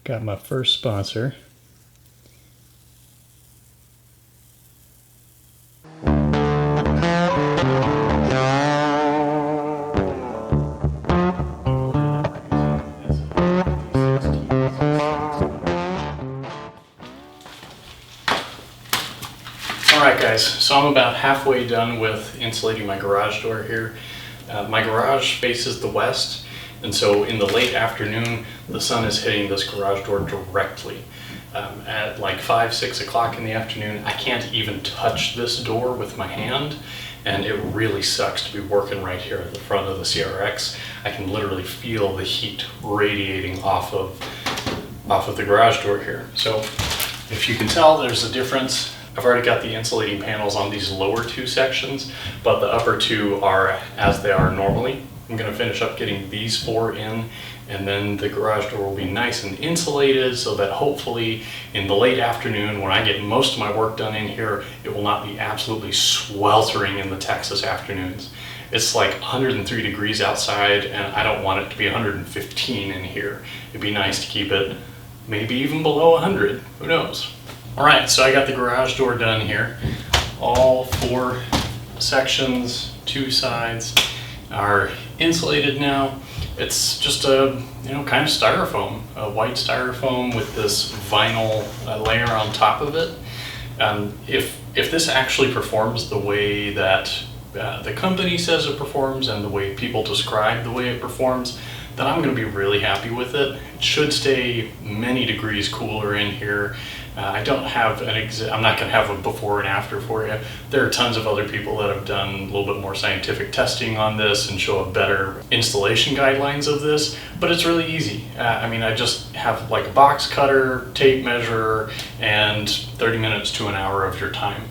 Got my first sponsor. Alright guys, so I'm about halfway done with insulating my garage door here. My garage faces the west, and so in the late afternoon the sun is hitting this garage door directly. At like 5, 6 o'clock in the afternoon I can't even touch this door with my hand, and it really sucks to be working right here at the front of the CRX. I can literally feel the heat radiating off of the garage door here. So if you can tell, there's a difference. I've already got the insulating panels on these lower two sections, but the upper two are as they are normally. I'm going to finish up getting these 4 in, and then the garage door will be nice and insulated so that hopefully in the late afternoon when I get most of my work done in here, it will not be absolutely sweltering in the Texas afternoons. It's like 103 degrees outside, and I don't want it to be 115 in here. It'd be nice to keep it maybe even below 100, who knows. Alright, so I got the garage door done here. All 4 sections, 2 sides are insulated now. It's just a, kind of styrofoam, a white styrofoam with this vinyl layer on top of it. If this actually performs the way that the company says it performs and the way people describe the way it performs, then I'm going to be really happy with it. It should stay many degrees cooler in here. I don't have I'm not going to have a before and after for you. There are tons of other people that have done a little bit more scientific testing on this and show a better installation guidelines of this, but it's really easy. I just have like a box cutter, tape measure, and 30 minutes to an hour of your time.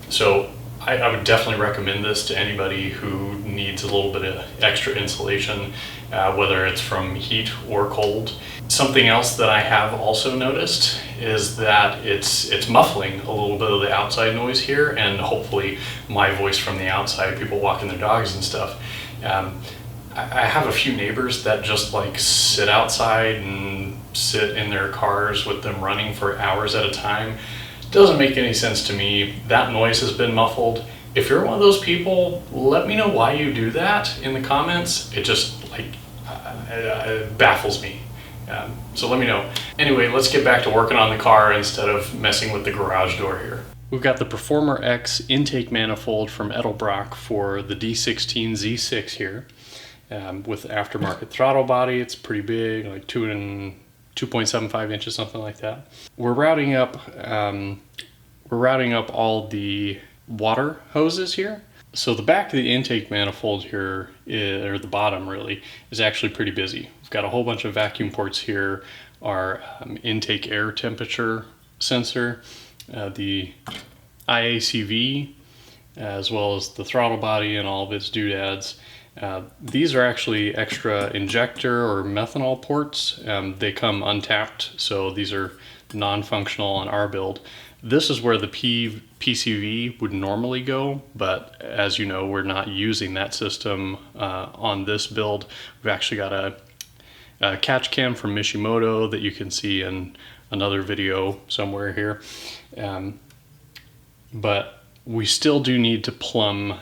So I would definitely recommend this to anybody who needs a little bit of extra insulation, whether it's from heat or cold. Something else that I have also noticed is that it's muffling a little bit of the outside noise here, and hopefully my voice from the outside, people walking their dogs and stuff. I have a few neighbors that just like sit outside and sit in their cars with them running for hours at a time. Doesn't make any sense to me. That noise has been muffled. If you're one of those people, let me know why you do that in the comments. It just it baffles me. So let me know. Anyway, let's get back to working on the car instead of messing with the garage door here. We've got the Performer X intake manifold from Edelbrock for the D16 Z6 here, with aftermarket throttle body. It's pretty big, like 2.75 inches, something like that. We're routing up all the water hoses here. So the back of the intake manifold here, or the bottom really, is actually pretty busy. We've got a whole bunch of vacuum ports here, our intake air temperature sensor, the IACV, as well as the throttle body and all of its doodads. These are actually extra injector or methanol ports. They come untapped, so these are non-functional on our build. This is where the PCV would normally go, but as you know, we're not using that system on this build. We've actually got a catch cam from Mishimoto that you can see in another video somewhere here. But we still do need to plumb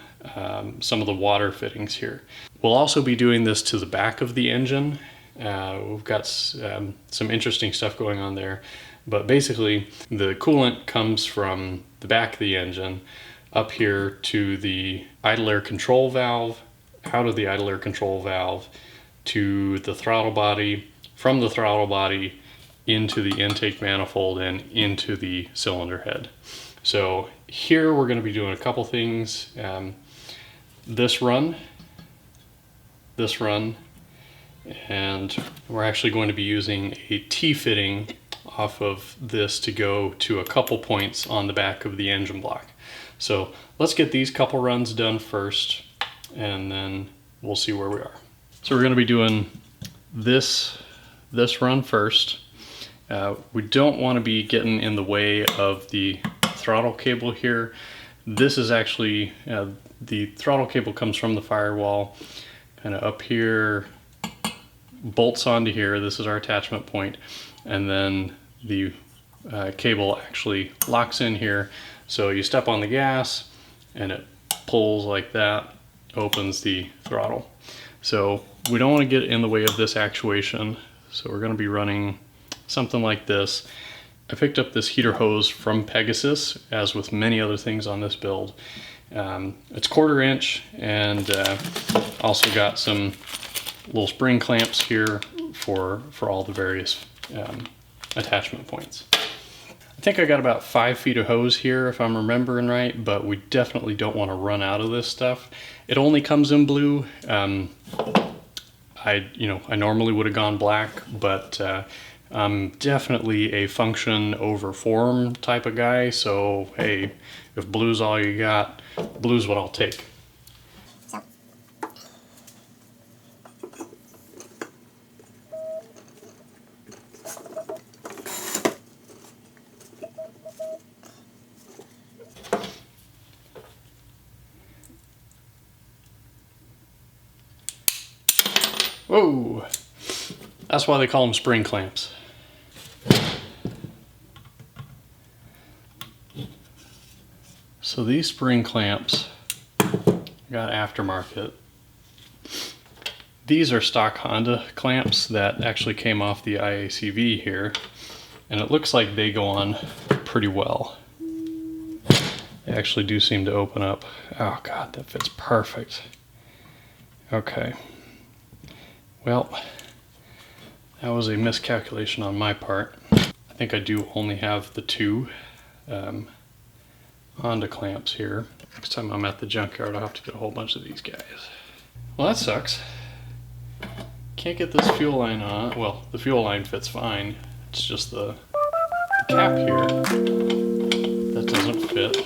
some of the water fittings here. We'll also be doing this to the back of the engine. We've got some interesting stuff going on there. But basically, the coolant comes from the back of the engine up here to the idle air control valve, out of the idle air control valve to the throttle body, from the throttle body into the intake manifold and into the cylinder head. So here we're going to be doing a couple things. This run, and we're actually going to be using a T-fitting off of this to go to a couple points on the back of the engine block. So let's get these couple runs done first, and then we'll see where we are. So we're going to be doing this run first. We don't want to be getting in the way of the throttle cable here. This is actually, the throttle cable comes from the firewall, kind of up here bolts onto here. This is our attachment point, and then the cable actually locks in here. So you step on the gas and it pulls like that, opens the throttle. So we don't want to get in the way of this actuation, so we're going to be running something like this. I picked up this heater hose from Pegasus, as with many other things on this build. It's 1/4 inch, and also got some little spring clamps here for all the various attachment points. I think I got about 5 feet of hose here, if I'm remembering right, but we definitely don't want to run out of this stuff. It only comes in blue. I normally would have gone black, but I'm definitely a function over form type of guy. So hey, if blue's all you got, blue's what I'll take. Whoa, that's why they call them spring clamps. So these spring clamps got aftermarket. These are stock Honda clamps that actually came off the IACV here, and it looks like they go on pretty well. They actually do seem to open up. Oh God, that fits perfect. Okay. Well, that was a miscalculation on my part. I think I do only have the 2 Honda clamps here. Next time I'm at the junkyard, I'll have to get a whole bunch of these guys. Well, that sucks. Can't get this fuel line on. Well, the fuel line fits fine. It's just the cap here that doesn't fit.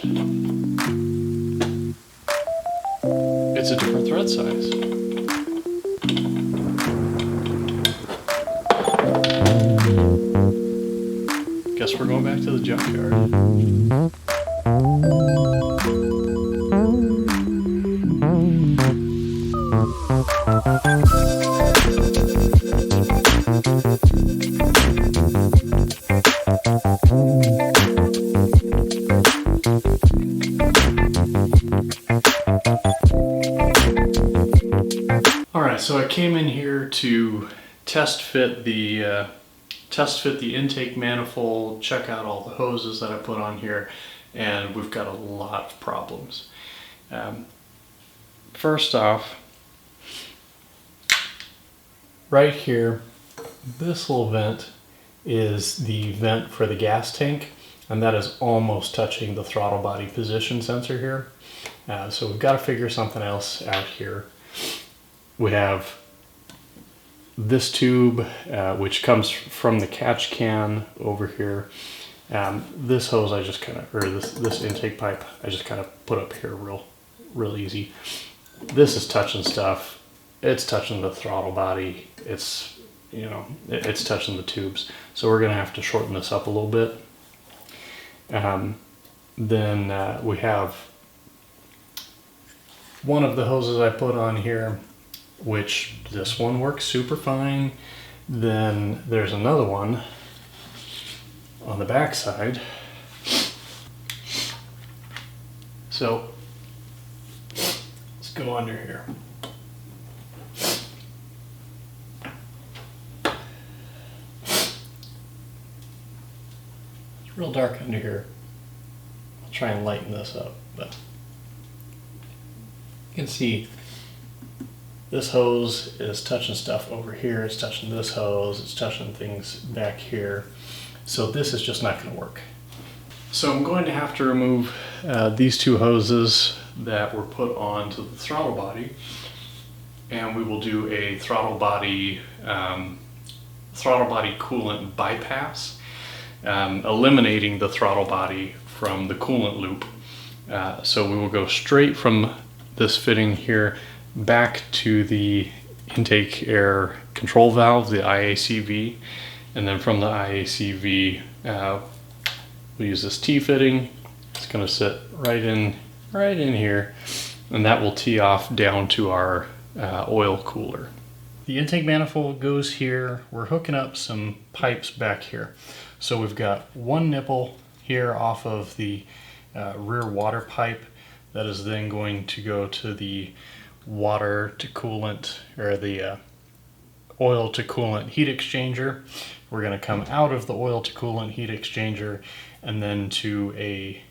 It's a different thread size. Guess we're going back to the junkyard. All right, so I came in here to test fit the intake manifold, check out all the hoses that I put on here, and we've got a lot of problems. First off, right here, this little vent is the vent for the gas tank, and that is almost touching the throttle body position sensor here. So we've got to figure something else out here. We have this tube, which comes from the catch can over here. This hose I just kind of, or this intake pipe, I just kind of put up here real easy. This is touching stuff. It's touching the throttle body. It's, it's touching the tubes. So we're gonna have to shorten this up a little bit. Then we have one of the hoses I put on here, which this one works super fine. Then there's another one on the back side. So let's go under here. It's real dark under here. I'll try and lighten this up, but you can see this hose is touching stuff over here, it's touching this hose, it's touching things back here. So this is just not going to work. So I'm going to have to remove these 2 hoses that were put onto the throttle body, and we will do a throttle body coolant bypass, eliminating the throttle body from the coolant loop. So we will go straight from this fitting here back to the intake air control valve, the IACV, and then from the IACV we use this T-fitting. It's going to sit right in here, and that will tee off down to our oil cooler. the intake manifold goes here. We're hooking up some pipes back here. So we've got one nipple here off of the rear water pipe that is then going to go to the water to coolant, or the oil to coolant heat exchanger. We're going to come out of the oil to coolant heat exchanger and then to a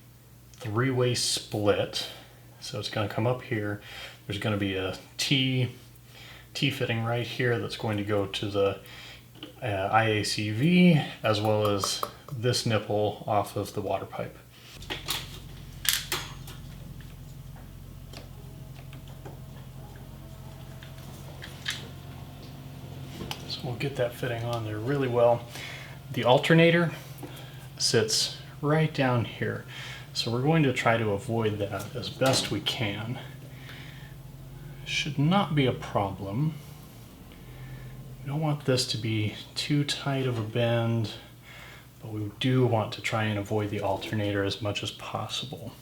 three-way split. So it's going to come up here. There's going to be a T fitting right here that's going to go to the IACV, as well as this nipple off of the water pipe. So we'll get that fitting on there really well. The alternator sits right down here, so we're going to try to avoid that as best we can. Should not be a problem. We don't want this to be too tight of a bend, but we do want to try and avoid the alternator as much as possible.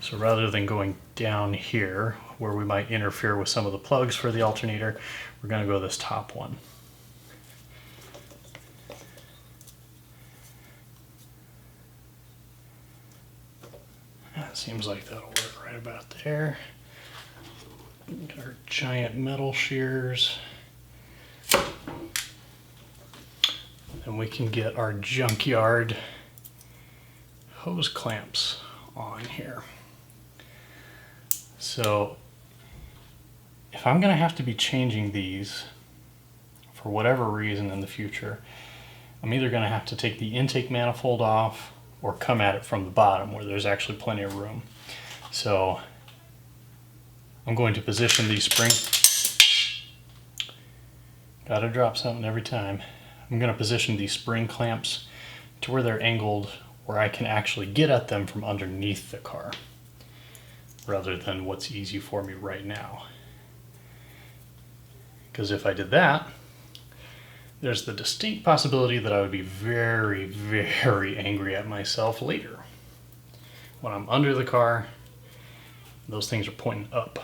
So rather than going down here where we might interfere with some of the plugs for the alternator, we're going to go this top one. That seems like that'll work right about there. Get our giant metal shears. And we can get our junkyard hose clamps on here. So if I'm going to have to be changing these for whatever reason in the future, I'm either going to have to take the intake manifold off or come at it from the bottom where there's actually plenty of room. So I'm going to position these gotta drop something every time. I'm going to position these spring clamps to where they're angled, where I can actually get at them from underneath the car, rather than what's easy for me right now. Because if I did that, there's the distinct possibility that I would be very, very angry at myself later. When I'm under the car, those things are pointing up.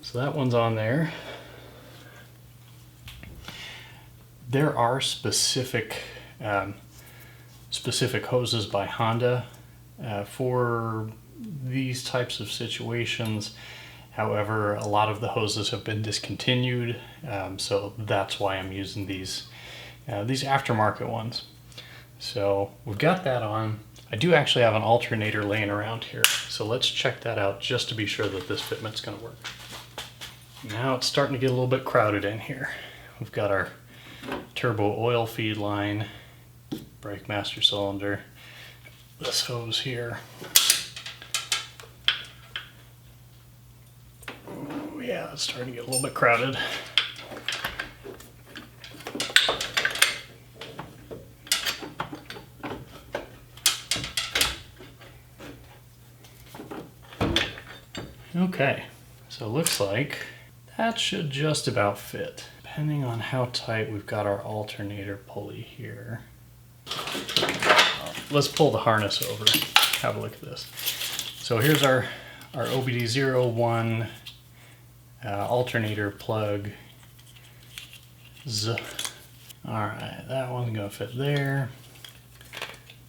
So that one's on there. There are specific hoses by Honda for these types of situations. However, a lot of the hoses have been discontinued, so that's why I'm using these aftermarket ones. So we've got that on. I do actually have an alternator laying around here, so let's check that out just to be sure that this fitment's going to work. Now it's starting to get a little bit crowded in here. We've got our turbo oil feed line, brake master cylinder, this hose here. Oh yeah, it's starting to get a little bit crowded. Okay, so it looks like that should just about fit, depending on how tight we've got our alternator pulley here. Let's pull the harness over, have a look at this. So here's our OBD01 alternator plug. Alright, that one's going to fit there.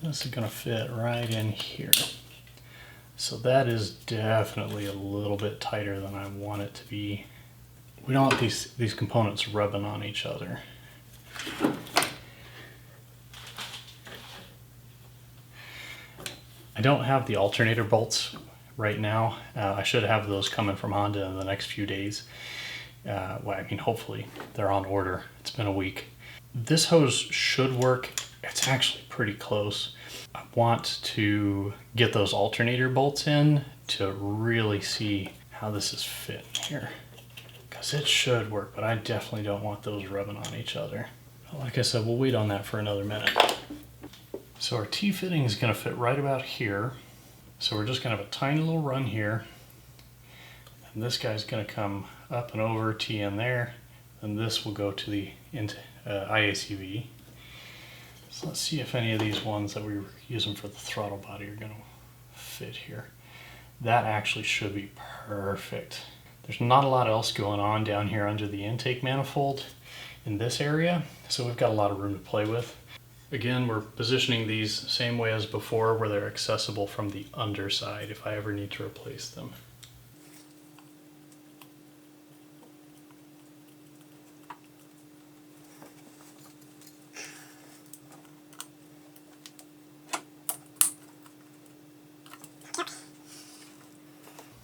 This is going to fit right in here. So that is definitely a little bit tighter than I want it to be. We don't want these components rubbing on each other. I don't have the alternator bolts right now. I should have those coming from Honda in the next few days. Well, I mean, hopefully they're on order. It's been a week. This hose should work. It's actually pretty close. I want to get those alternator bolts in to really see how this is fitting here. Because it should work, but I definitely don't want those rubbing on each other. like I said, we'll wait on that for another minute. So our T-fitting is going to fit right about here. So we're just going to have a tiny little run here. And this guy's going to come up and over, T in there. And this will go to the IACV. So let's see if any of these ones that we were using for the throttle body are going to fit here. That actually should be perfect. There's not a lot else going on down here under the intake manifold in this area, so we've got a lot of room to play with. Again, we're positioning these same way as before, where they're accessible from the underside if I ever need to replace them.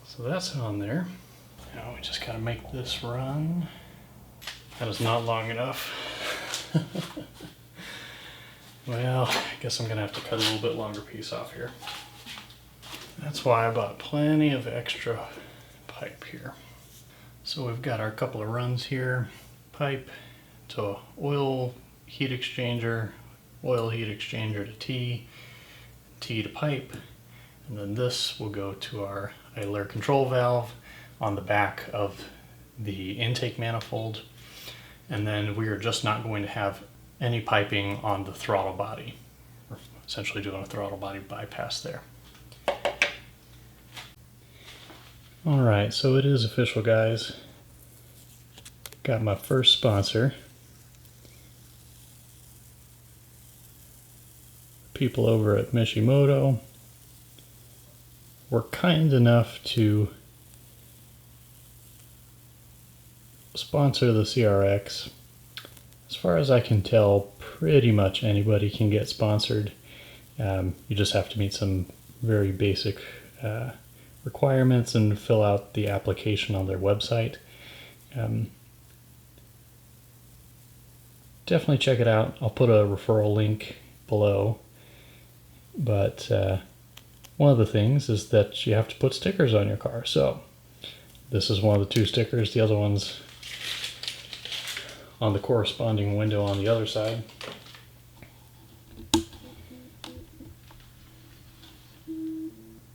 So that's on there. Now we just gotta make this run. That is not long enough. Well, I guess I'm gonna have to cut a little bit longer piece off here. That's why I bought plenty of extra pipe here. So we've got our couple of runs here. Pipe to oil heat exchanger, oil heat exchanger to T, T to pipe, and then this will go to our idle air control valve on the back of the intake manifold. And then we are just not going to have any piping on the throttle body. We're essentially doing a throttle body bypass there. All right, so it is official, guys. Got my first sponsor. People over at Mishimoto were kind enough to sponsor the CRX. As far as I can tell, pretty much anybody can get sponsored. You just have to meet some very basic requirements and fill out the application on their website. Definitely check it out. I'll put a referral link below. But one of the things is that you have to put stickers on your car. So this is one of the two stickers. The other one's on the corresponding window on the other side.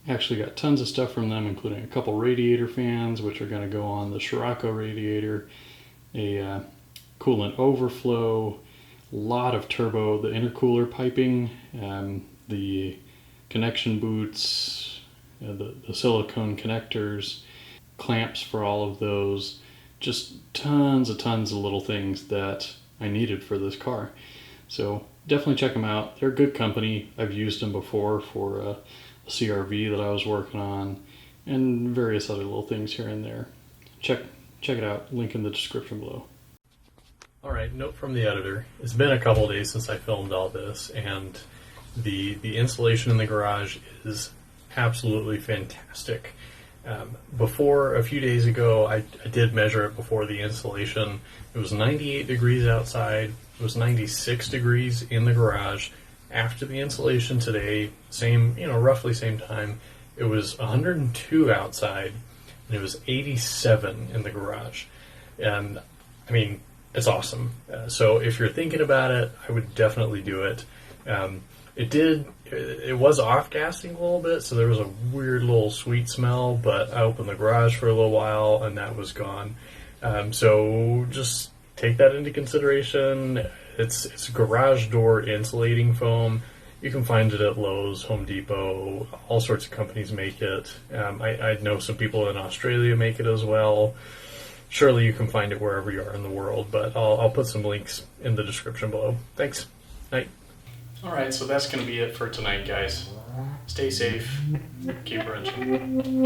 Actually got tons of stuff from them, including a couple radiator fans, which are going to go on the Scirocco radiator, a coolant overflow, a lot of turbo, the intercooler piping, the connection boots, the silicone connectors, clamps for all of those, just tons of little things that I needed for this car. So definitely check them out. They're a good company. I've used them before for a CRV that I was working on and various other little things here and there. Check it out, link in the description below. Alright, note from the editor. It's been a couple days since I filmed all this, and the insulation in the garage is absolutely fantastic. Before, a few days ago, I did measure it before the installation. It was 98 degrees outside. It was 96 degrees in the garage. After the installation today, roughly same time, it was 102 outside, and it was 87 in the garage. And, I mean, it's awesome. So if you're thinking about it, I would definitely do it. It was off-gassing a little bit, so there was a weird little sweet smell, but I opened the garage for a little while and that was gone. So just take that into consideration. It's garage door insulating foam. You can find it at Lowe's, Home Depot, all sorts of companies make it. I know some people in Australia make it as well. Surely you can find it wherever you are in the world, but I'll put some links in the description below. Thanks. Night. Alright, so that's going to be it for tonight, guys. Stay safe. Keep wrenching.